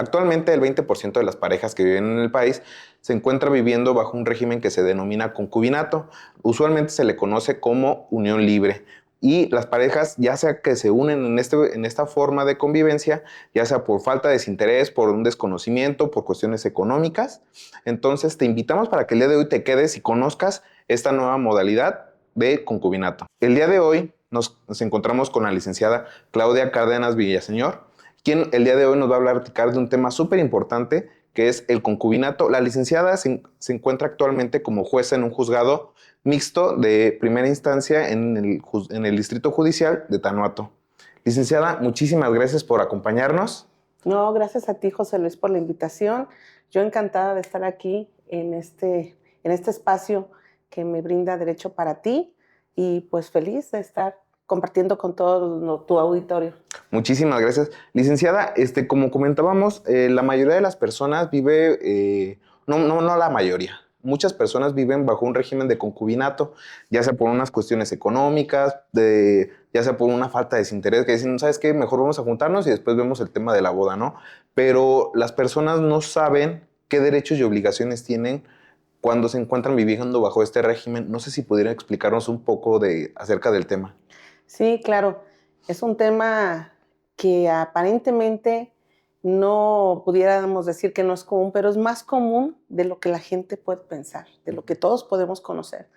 Actualmente el 20% de las parejas que viven en el país se encuentra viviendo bajo un régimen que se denomina concubinato. Usualmente se le conoce como unión libre. Y las parejas, ya sea que se unen en esta forma de convivencia, ya sea por falta de desinterés, por un desconocimiento, por cuestiones económicas, entonces te invitamos para que el día de hoy te quedes y conozcas esta nueva modalidad de concubinato. El día de hoy nos encontramos con la licenciada Claudia Cárdenas Villaseñor, quien el día de hoy nos va a platicar de un tema súper importante que es el concubinato. La licenciada se encuentra actualmente como jueza en un juzgado mixto de primera instancia en el Distrito Judicial de Tanato. Licenciada, muchísimas gracias por acompañarnos. No, gracias a ti, José Luis, por la invitación. Yo encantada de estar aquí en este espacio que me brinda derecho para ti y pues feliz de estar compartiendo con todo tu auditorio. Muchísimas gracias. Licenciada, como comentábamos, la mayoría de las personas vive, no la mayoría, muchas personas viven bajo un régimen de concubinato, ya sea por unas cuestiones económicas, ya sea por una falta de desinterés, que dicen, ¿sabes qué? Mejor vamos a juntarnos y después vemos el tema de la boda, ¿no? Pero las personas no saben qué derechos y obligaciones tienen cuando se encuentran viviendo bajo este régimen. No sé si pudiera explicarnos un poco acerca del tema. Sí, claro. Es un tema que aparentemente no pudiéramos decir que no es común, pero es más común de lo que la gente puede pensar, de lo que todos podemos conocer.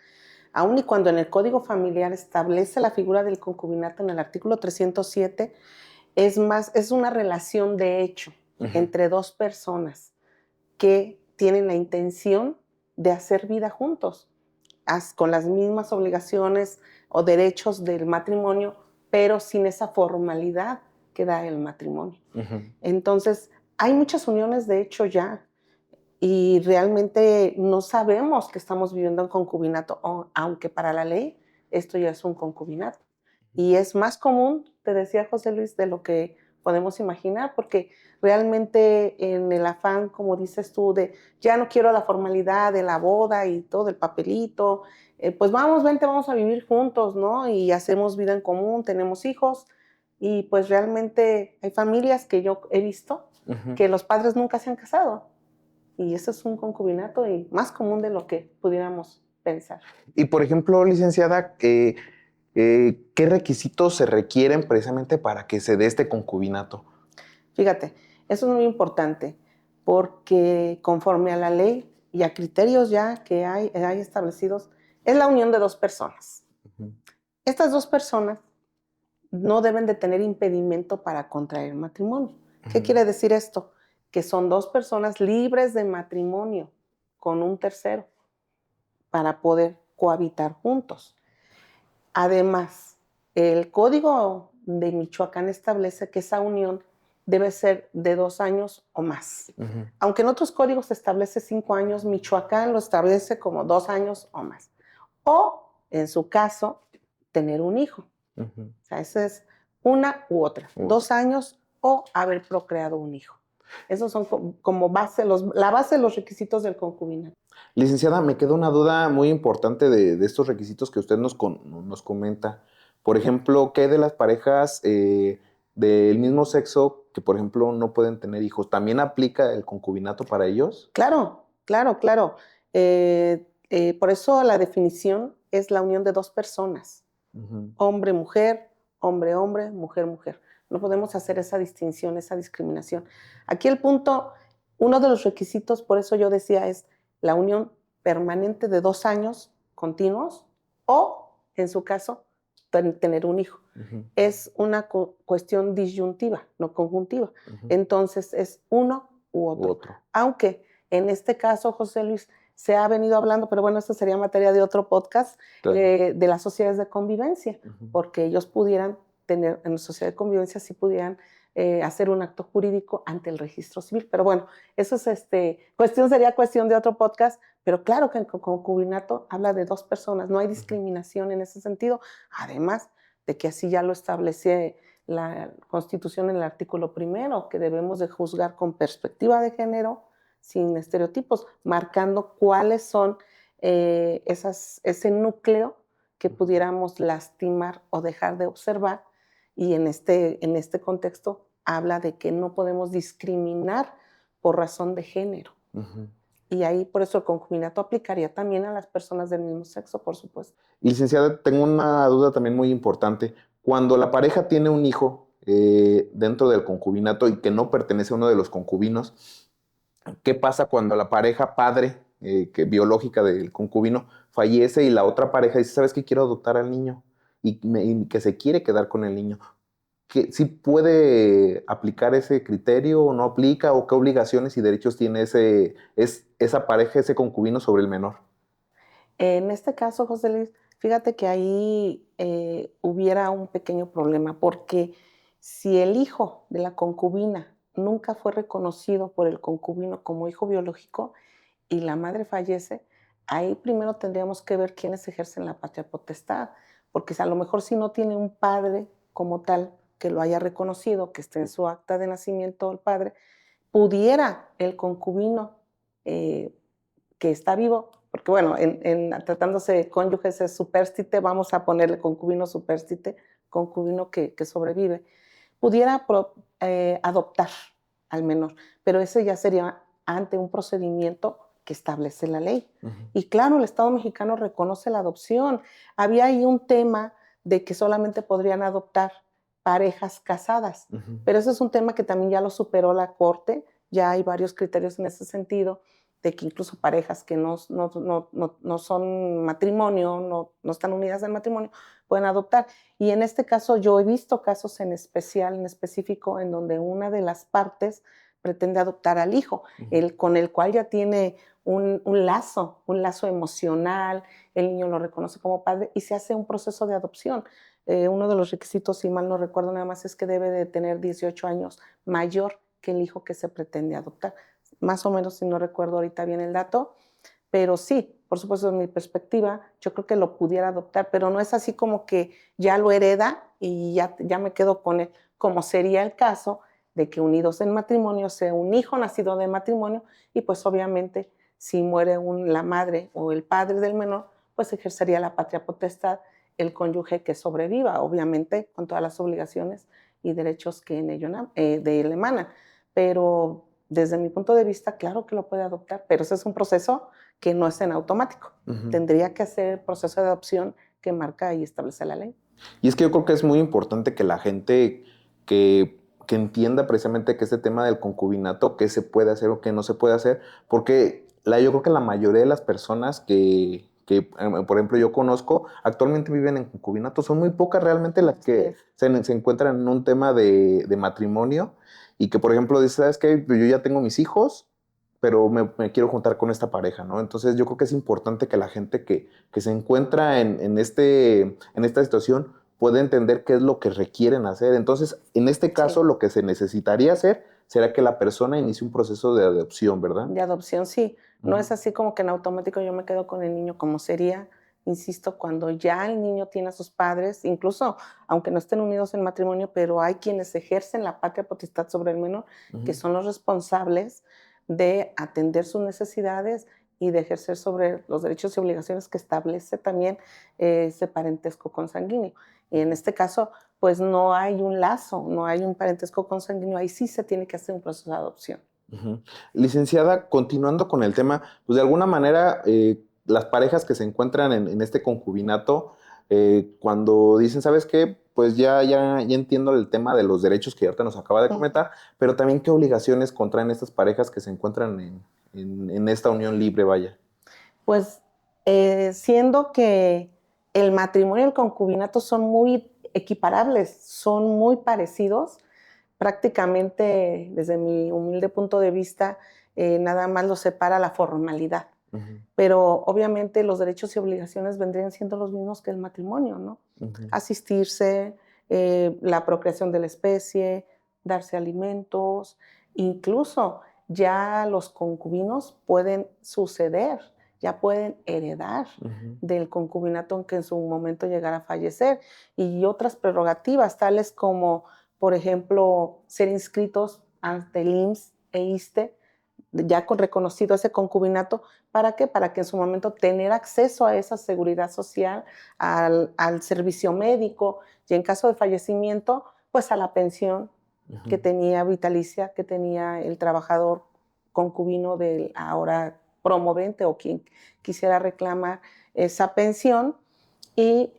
Aun y cuando en el Código Familiar establece la figura del concubinato en el artículo 307, es una relación de hecho entre dos personas que tienen la intención de hacer vida juntos, con las mismas obligaciones o derechos del matrimonio, pero sin esa formalidad que da el matrimonio. Entonces, hay muchas uniones de hecho ya, y realmente no sabemos que estamos viviendo en concubinato, aunque para la ley esto ya es un concubinato. Y es más común, te decía José Luis, de lo que podemos imaginar, porque realmente en el afán, como dices tú, de ya no quiero la formalidad de la boda y todo el papelito, pues vente, vamos a vivir juntos, ¿no? Y hacemos vida en común, tenemos hijos, y pues realmente hay familias que yo he visto que los padres nunca se han casado. Y eso es un concubinato y más común de lo que pudiéramos pensar. Y por ejemplo, licenciada, ¿qué requisitos se requieren precisamente para que se dé este concubinato? Fíjate, eso es muy importante porque conforme a la ley y a criterios ya que hay establecidos, es la unión de dos personas. Estas dos personas no deben de tener impedimento para contraer matrimonio. ¿Qué quiere decir esto? Que son dos personas libres de matrimonio con un tercero para poder cohabitar juntos. Además, el Código de Michoacán establece que esa unión debe ser de 2 años o más. Aunque en otros códigos se establece 5 años, Michoacán lo establece como 2 años o más. O, en su caso, tener un hijo. O sea, esa es una u otra. 2 años o haber procreado un hijo. Esos son como base, la base de los requisitos del concubinato. Licenciada, me queda una duda muy importante de estos requisitos que usted nos comenta. Por ejemplo, ¿qué de las parejas del mismo sexo que, por ejemplo, no pueden tener hijos? ¿También aplica el concubinato para ellos? Claro, claro, claro. Por eso la definición es la unión de dos personas. Hombre-mujer, hombre-hombre, mujer-mujer. No podemos hacer esa distinción, esa discriminación. Aquí el punto, uno de los requisitos, por eso yo decía, es la unión permanente de 2 años continuos o, en su caso, tener un hijo. Es una cuestión disyuntiva, no conjuntiva. Entonces, es uno u otro. Aunque en este caso, José Luis, se ha venido hablando, pero bueno, esto sería materia de otro podcast, claro, de las sociedades de convivencia, porque ellos pudieran tener, en la sociedad de convivencia sí pudieran hacer un acto jurídico ante el registro civil. Pero bueno, eso es sería cuestión de otro podcast, pero claro que el concubinato habla de dos personas, no hay discriminación en ese sentido, además de que así ya lo establece la Constitución en el artículo 1, que debemos de juzgar con perspectiva de género, sin estereotipos, marcando cuáles son ese núcleo que pudiéramos lastimar o dejar de observar, y en este contexto habla de que no podemos discriminar por razón de género. Ujú. Y ahí por eso el concubinato aplicaría también a las personas del mismo sexo, por supuesto. Y licenciada, tengo una duda también muy importante. Cuando la pareja tiene un hijo dentro del concubinato y que no pertenece a uno de los concubinos, ¿qué pasa cuando la pareja padre biológica del concubino fallece y la otra pareja dice, ¿sabes qué? Quiero adoptar al niño y que se quiere quedar con el niño? ¿Sí puede aplicar ese criterio o no aplica? ¿O qué obligaciones y derechos tiene esa pareja, ese concubino sobre el menor? En este caso, José Luis, fíjate que ahí hubiera un pequeño problema, porque si el hijo de la concubina nunca fue reconocido por el concubino como hijo biológico y la madre fallece, ahí primero tendríamos que ver quiénes ejercen la patria potestad, porque si a lo mejor si no tiene un padre como tal que lo haya reconocido, que esté en su acta de nacimiento el padre, pudiera el concubino eh, que está vivo, porque bueno, tratándose de cónyuges es supérstite, vamos a ponerle concubino supérstite, concubino que sobrevive, pudiera adoptar al menor, pero ese ya sería ante un procedimiento que establece la ley. Ujú. Y claro, el Estado mexicano reconoce la adopción. Había ahí un tema de que solamente podrían adoptar parejas casadas, Ujú. pero ese es un tema que también ya lo superó la Corte, ya hay varios criterios en ese sentido, de que incluso parejas que no son matrimonio, no están unidas en matrimonio, pueden adoptar. Y en este caso yo he visto casos en especial, en específico, en donde una de las partes pretende adoptar al hijo, con el cual ya tiene un lazo emocional, el niño lo reconoce como padre y se hace un proceso de adopción. Uno de los requisitos, si mal no recuerdo nada más, es que debe de tener 18 años mayor que el hijo que se pretende adoptar. Más o menos, si no recuerdo ahorita bien el dato, pero sí, por supuesto, desde mi perspectiva, yo creo que lo pudiera adoptar, pero no es así como que ya lo hereda y ya me quedo con él, como sería el caso de que unidos en matrimonio sea un hijo nacido de matrimonio y pues obviamente si muere la madre o el padre del menor, pues ejercería la patria potestad el cónyuge que sobreviva, obviamente con todas las obligaciones y derechos que de él emanan. Pero desde mi punto de vista, claro que lo puede adoptar, pero ese es un proceso que no es en automático. Ujú. Tendría que hacer el proceso de adopción que marca y establece la ley. Y es que yo creo que es muy importante que la gente que entienda precisamente que este tema del concubinato, qué se puede hacer o qué no se puede hacer, porque yo creo que la mayoría de las personas por ejemplo, yo conozco, actualmente viven en concubinato, son muy pocas realmente las que se encuentran en un tema de matrimonio y que, por ejemplo, dice, ¿sabes qué? Yo ya tengo mis hijos, pero me quiero juntar con esta pareja, ¿no? Entonces yo creo que es importante que la gente que se encuentra en esta situación pueda entender qué es lo que requieren hacer. Entonces, en este caso, Sí. lo que se necesitaría hacer será que la persona inicie un proceso de adopción, ¿verdad? De adopción, sí. No es así como que en automático yo me quedo con el niño, como sería, insisto, cuando ya el niño tiene a sus padres, incluso aunque no estén unidos en matrimonio, pero hay quienes ejercen la patria potestad sobre el menor, que Ujú. son los responsables de atender sus necesidades y de ejercer sobre los derechos y obligaciones que establece también ese parentesco consanguíneo. Y en este caso, pues no hay un lazo, no hay un parentesco consanguíneo, ahí sí se tiene que hacer un proceso de adopción. Ujú. Licenciada, continuando con el tema, pues de alguna manera las parejas que se encuentran en este concubinato, cuando dicen, ¿sabes qué? Pues ya entiendo el tema de los derechos que ahorita nos acaba de comentar, pero también qué obligaciones contraen estas parejas que se encuentran en esta unión libre, vaya. Pues siendo que el matrimonio y el concubinato son muy equiparables, son muy parecidos, prácticamente desde mi humilde punto de vista, nada más los separa la formalidad. Ujú. Pero obviamente los derechos y obligaciones vendrían siendo los mismos que el matrimonio, ¿no? Ujú. Asistirse, la procreación de la especie, darse alimentos, incluso ya los concubinos pueden suceder, ya pueden heredar Ujú. del concubinato en que en su momento llegara a fallecer y otras prerrogativas tales como, por ejemplo, ser inscritos ante el IMSS e ISSSTE, ya con reconocido ese concubinato. ¿Para qué? Para que en su momento tener acceso a esa seguridad social, al servicio médico y en caso de fallecimiento, pues a la pensión que tenía vitalicia, que tenía el trabajador concubino del ahora promovente o quien quisiera reclamar esa pensión, y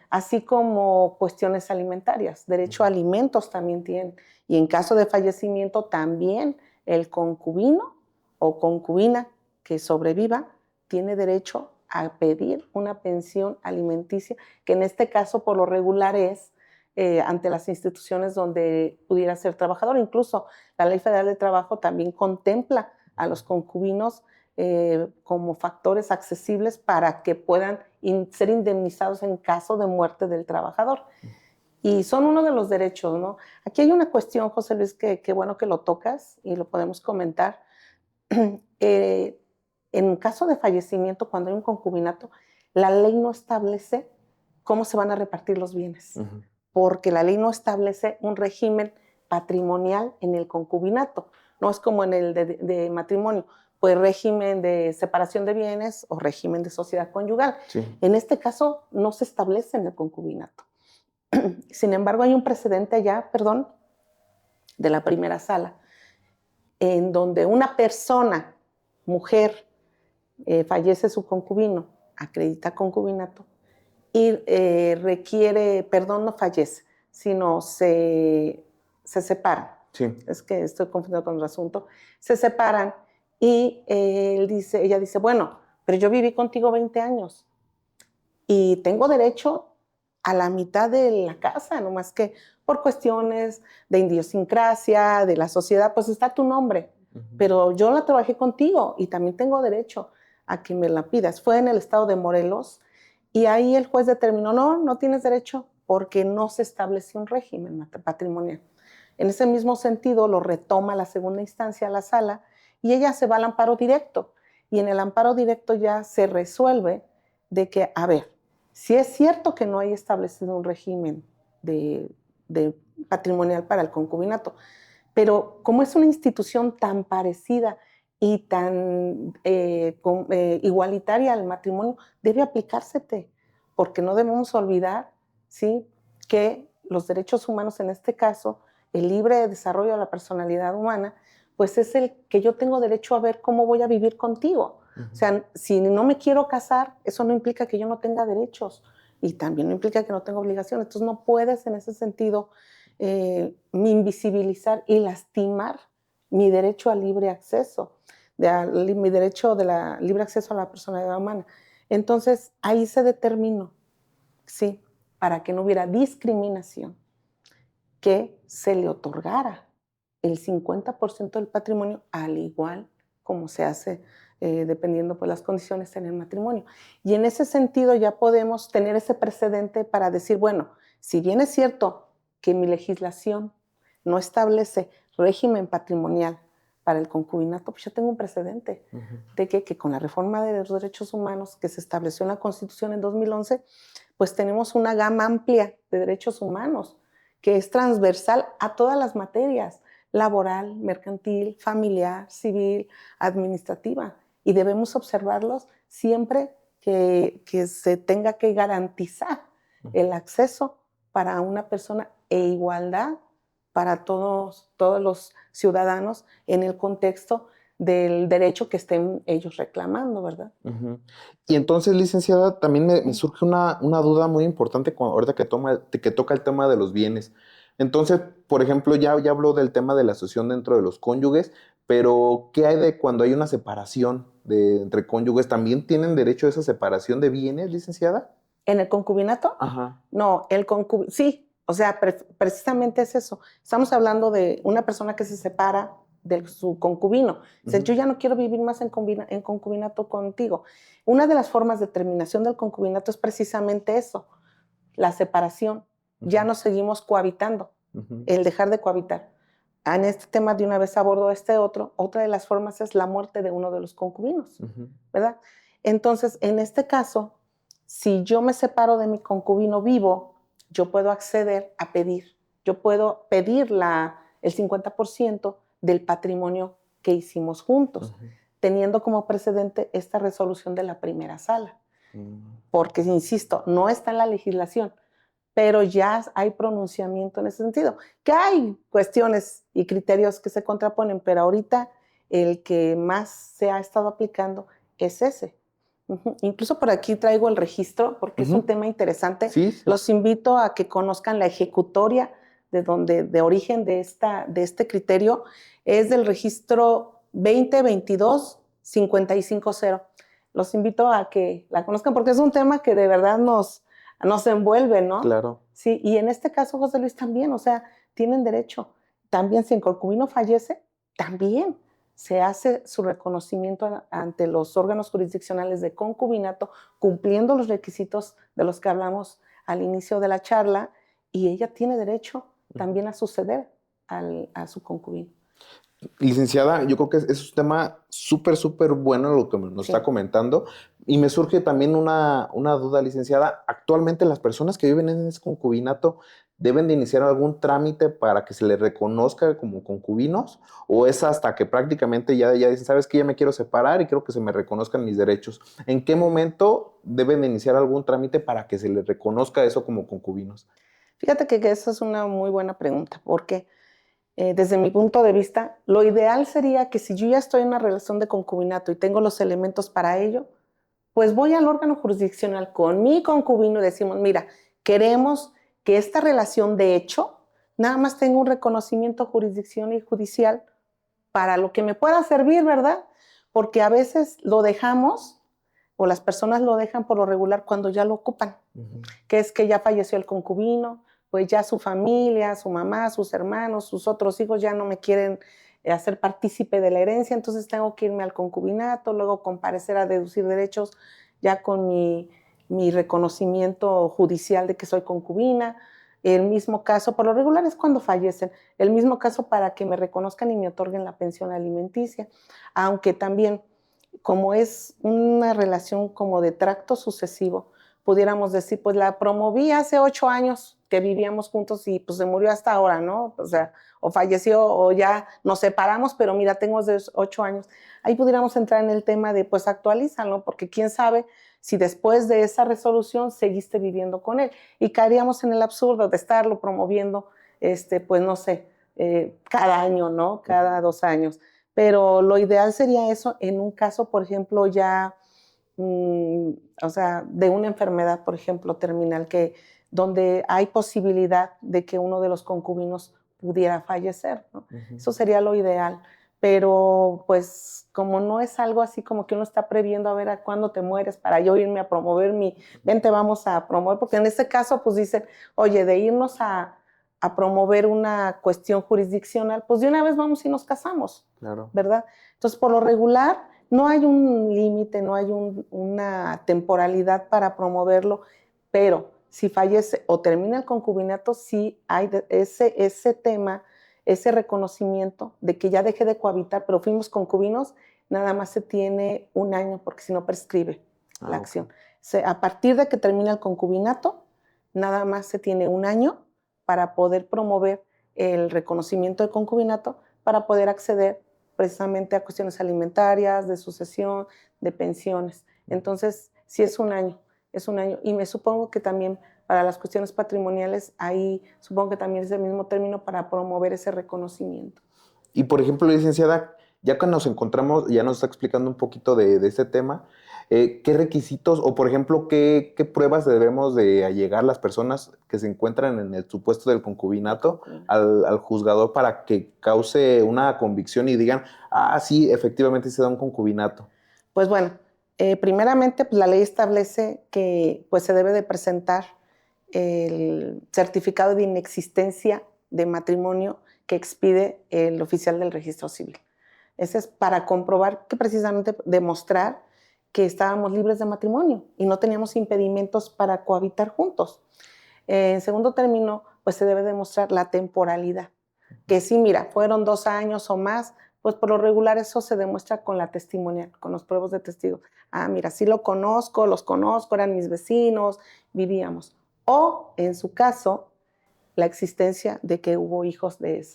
así como cuestiones alimentarias, derecho a alimentos también tienen, y en caso de fallecimiento también el concubino o concubina que sobreviva tiene derecho a pedir una pensión alimenticia, que en este caso por lo regular es ante las instituciones donde pudiera ser trabajador. Incluso la Ley Federal de Trabajo también contempla a los concubinos como factores accesibles para que puedan ser indemnizados en caso de muerte del trabajador. Y son uno de los derechos, ¿no? Aquí hay una cuestión, José Luis, que bueno que lo tocas y lo podemos comentar. En caso de fallecimiento, cuando hay un concubinato, la ley no establece cómo se van a repartir los bienes, porque la ley no establece un régimen patrimonial en el concubinato. No es como en el de matrimonio, pues régimen de separación de bienes o régimen de sociedad conyugal. Sí. En este caso no se establece en el concubinato. Sin embargo, hay un precedente ya, de la primera sala, en donde una persona, mujer, fallece su concubino, acredita concubinato y requiere, perdón, no fallece, sino se separan. Sí. Es que estoy confundido con el asunto. Se separan y ella dice, bueno, pero yo viví contigo 20 años y tengo derecho a la mitad de la casa, no más que por cuestiones de idiosincrasia, de la sociedad, pues está tu nombre, pero yo la trabajé contigo y también tengo derecho a que me la pidas. Fue en el estado de Morelos y ahí el juez determinó, no tienes derecho porque no se estableció un régimen patrimonial. En ese mismo sentido lo retoma la segunda instancia a la sala y ella se va al amparo directo, y en el amparo directo ya se resuelve de que, a ver, si es cierto que no hay establecido un régimen de patrimonial para el concubinato, pero como es una institución tan parecida y tan igualitaria al matrimonio, debe aplicársete, porque no debemos olvidar, ¿sí?, que los derechos humanos, en este caso, el libre desarrollo de la personalidad humana, pues es el que yo tengo derecho a ver cómo voy a vivir contigo. O sea, si no me quiero casar, eso no implica que yo no tenga derechos y también no implica que no tenga obligaciones. Entonces no puedes en ese sentido invisibilizar y lastimar mi derecho al libre acceso, mi derecho de la libre acceso a la personalidad humana. Entonces ahí se determinó, sí, para que no hubiera discriminación, que se le otorgara el 50% del patrimonio, al igual como se hace dependiendo pues las condiciones en el matrimonio. Y en ese sentido ya podemos tener ese precedente para decir, bueno, si bien es cierto que mi legislación no establece régimen patrimonial para el concubinato, pues yo tengo un precedente de que con la reforma de los derechos humanos que se estableció en la Constitución en 2011, pues tenemos una gama amplia de derechos humanos que es transversal a todas las materias, laboral, mercantil, familiar, civil, administrativa, y debemos observarlos siempre que se tenga que garantizar el acceso para una persona e igualdad para todos los ciudadanos en el contexto del derecho que estén ellos reclamando, ¿verdad? Y entonces, licenciada, también me surge una duda muy importante ahorita que toca el tema de los bienes. Entonces, por ejemplo, ya habló del tema de la sucesión dentro de los cónyuges, pero ¿qué hay de cuando hay una separación entre cónyuges? ¿También tienen derecho a esa separación de bienes, licenciada? ¿En el concubinato? Ajá. No, sí, o sea, precisamente es eso. Estamos hablando de una persona que se separa de su concubino. Dice, yo ya no quiero vivir más en concubinato contigo. Una de las formas de terminación del concubinato es precisamente eso, la separación. Ya no seguimos cohabitando, el dejar de cohabitar. En este tema de una vez abordo otra de las formas es la muerte de uno de los concubinos, ¿verdad? Entonces, en este caso, si yo me separo de mi concubino vivo, yo puedo acceder a pedir. Yo puedo pedir el 50% del patrimonio que hicimos juntos, teniendo como precedente esta resolución de la primera sala. Porque, insisto, no está en la legislación, pero ya hay pronunciamiento en ese sentido. Que hay cuestiones y criterios que se contraponen, pero ahorita el que más se ha estado aplicando es ese. Incluso por aquí traigo el registro porque es un tema interesante. Sí, sí. Los invito a que conozcan la ejecutoria de origen de este criterio. Es del registro 2022-550. Los invito a que la conozcan porque es un tema que de verdad nos envuelve, ¿no? Claro. Sí, y en este caso, José Luis, también, o sea, tienen derecho. También si el concubino fallece, también se hace su reconocimiento ante los órganos jurisdiccionales de concubinato, cumpliendo los requisitos de los que hablamos al inicio de la charla, y ella tiene derecho también a suceder a su concubino. Licenciada, yo creo que es un tema súper, súper bueno lo que nos Sí. está comentando. Y me surge también una duda, licenciada. Actualmente las personas que viven en ese concubinato deben de iniciar algún trámite para que se les reconozca como concubinos, o es hasta que prácticamente ya dicen, sabes que ya me quiero separar y quiero que se me reconozcan mis derechos. ¿En qué momento deben de iniciar algún trámite para que se les reconozca eso como concubinos? Fíjate que esa es una muy buena pregunta, porque desde mi punto de vista, lo ideal sería que si yo ya estoy en una relación de concubinato y tengo los elementos para ello, pues voy al órgano jurisdiccional con mi concubino y decimos, mira, queremos que esta relación de hecho nada más tenga un reconocimiento jurisdiccional y judicial para lo que me pueda servir, ¿verdad? Porque a veces lo dejamos o las personas lo dejan por lo regular cuando ya lo ocupan, que es que ya falleció el concubino, pues ya su familia, su mamá, sus hermanos, sus otros hijos ya no me quieren hacer partícipe de la herencia, entonces tengo que irme al concubinato, luego comparecer a deducir derechos ya con mi reconocimiento judicial de que soy concubina. El mismo caso, por lo regular es cuando fallecen, el mismo caso para que me reconozcan y me otorguen la pensión alimenticia, aunque también como es una relación como de tracto sucesivo, pudiéramos decir, pues la promoví hace 8 años que vivíamos juntos y pues se murió hasta ahora, ¿no? O sea, o falleció o ya nos separamos, pero mira, tengo 8 años. Ahí pudiéramos entrar en el tema de, pues actualízalo, porque quién sabe si después de esa resolución seguiste viviendo con él. Y caeríamos en el absurdo de estarlo promoviendo, pues no sé, cada año, ¿no? Cada 2 años. Pero lo ideal sería eso en un caso, por ejemplo, ya o sea, de una enfermedad, por ejemplo, terminal, donde hay posibilidad de que uno de los concubinos pudiera fallecer, ¿no? Eso sería lo ideal. Pero, pues, como no es algo así como que uno está previendo a ver a cuándo te mueres para yo irme a promover vente, vamos a promover, porque en este caso, pues dicen, oye, de irnos a promover una cuestión jurisdiccional, pues de una vez vamos y nos casamos, Claro. ¿verdad? Entonces, por lo regular, no hay un límite, no hay una temporalidad para promoverlo, pero si fallece o termina el concubinato, sí hay ese tema, ese reconocimiento de que ya dejé de cohabitar, pero fuimos concubinos, nada más se tiene 1 año, porque si no prescribe la acción. A partir de que termina el concubinato, nada más se tiene 1 año para poder promover el reconocimiento de concubinato, para poder acceder precisamente a cuestiones alimentarias, de sucesión, de pensiones. Entonces, sí es 1 año, es 1 año. Y me supongo que también para las cuestiones patrimoniales, ahí supongo que también es el mismo término para promover ese reconocimiento. Y por ejemplo, licenciada, ya que nos encontramos, ya nos está explicando un poquito de este tema, ¿qué requisitos o por ejemplo, qué pruebas debemos de allegar las personas que se encuentran en el supuesto del concubinato al juzgador para que cause una convicción y digan, ah, sí, efectivamente se da un concubinato? Pues bueno, primeramente pues la ley establece que pues se debe de presentar el certificado de inexistencia de matrimonio que expide el oficial del registro civil. Ese es para comprobar que precisamente demostrar que estábamos libres de matrimonio y no teníamos impedimentos para cohabitar juntos. En segundo término, pues se debe demostrar la temporalidad, que sí, mira, fueron 2 años o más, pues por lo regular eso se demuestra con la testimonial, con los pruebas de testigo. Ah, mira, sí los conozco, eran mis vecinos, vivíamos. O, en su caso, la existencia de que hubo hijos de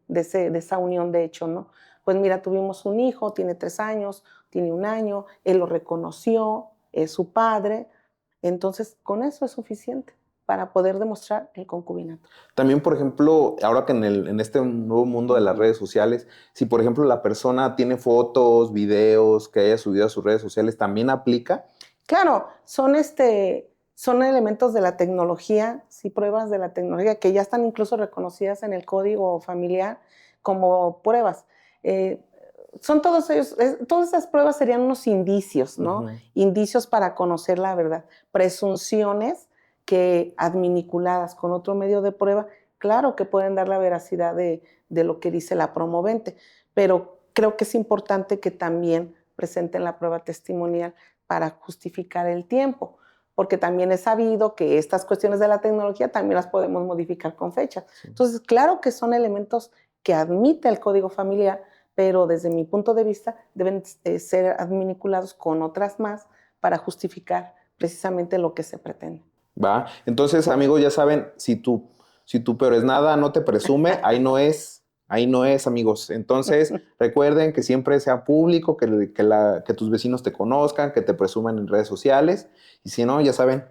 esa unión de hecho, ¿no? Pues mira, tuvimos un hijo, tiene 3 años, tiene 1 año, él lo reconoció, es su padre, entonces con eso es suficiente. para poder demostrar el concubinato. También, por ejemplo, ahora que en este nuevo mundo de las redes sociales, si por ejemplo la persona tiene fotos, videos que haya subido a sus redes sociales, ¿también aplica? Claro, son elementos de la tecnología, sí, pruebas de la tecnología que ya están incluso reconocidas en el código familiar como pruebas. Eh, Son todos ellos, todas esas pruebas serían unos indicios, ¿no? Ujú. Indicios para conocer la verdad. Presunciones que adminiculadas con otro medio de prueba, claro que pueden dar la veracidad de lo que dice la promovente, pero creo que es importante que también presenten la prueba testimonial para justificar el tiempo, porque también es sabido que estas cuestiones de la tecnología también las podemos modificar con fechas. Sí. Entonces, claro que son elementos que admite el código familiar, pero desde mi punto de vista deben ser adminiculados con otras más para justificar precisamente lo que se pretende. ¿Va? Entonces, amigos, ya saben, si tú pero es nada, no te presume, ahí no es, amigos. Entonces, recuerden que siempre sea público, que tus vecinos te conozcan, que te presuman en redes sociales. Y si no, ya saben,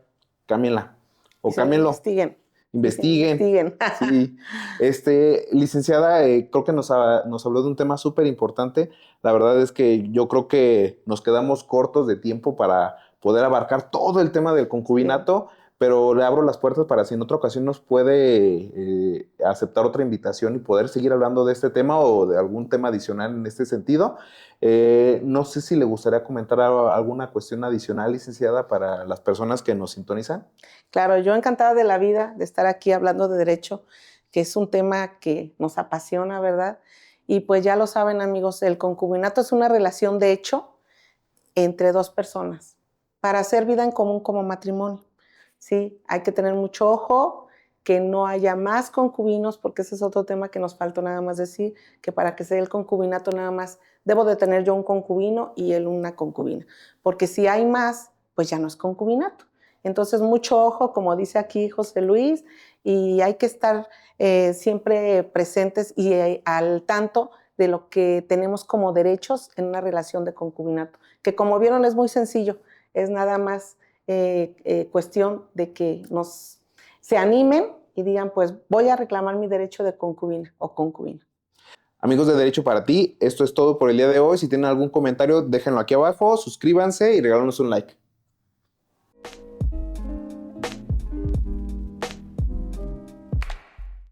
cámbienla Y o se cámbienlo, investiguen. Y se investiguen. investiguen. Sí, licenciada, creo que nos habló de un tema súper importante. La verdad es que yo creo que nos quedamos cortos de tiempo para poder abarcar todo el tema del Sí. concubinato, pero le abro las puertas para si en otra ocasión nos puede aceptar otra invitación y poder seguir hablando de este tema o de algún tema adicional en este sentido. No sé si le gustaría comentar alguna cuestión adicional, licenciada, para las personas que nos sintonizan. Claro, yo encantada de la vida de estar aquí hablando de derecho, que es un tema que nos apasiona, ¿verdad? Y pues ya lo saben, amigos, el concubinato es una relación de hecho entre dos personas para hacer vida en común como matrimonio. Sí, hay que tener mucho ojo que no haya más concubinos, porque ese es otro tema que nos faltó nada más decir, que para que sea el concubinato nada más debo de tener yo un concubino y él una concubina, porque si hay más, pues ya no es concubinato. Entonces, mucho ojo, como dice aquí José Luis, y hay que estar siempre presentes y al tanto de lo que tenemos como derechos en una relación de concubinato, que como vieron es muy sencillo, es nada más cuestión de que se animen y digan, pues voy a reclamar mi derecho de concubina o concubina. Amigos de Derecho para Ti, esto es todo por el día de hoy. Si tienen algún comentario, déjenlo aquí abajo, suscríbanse y regálanos un like.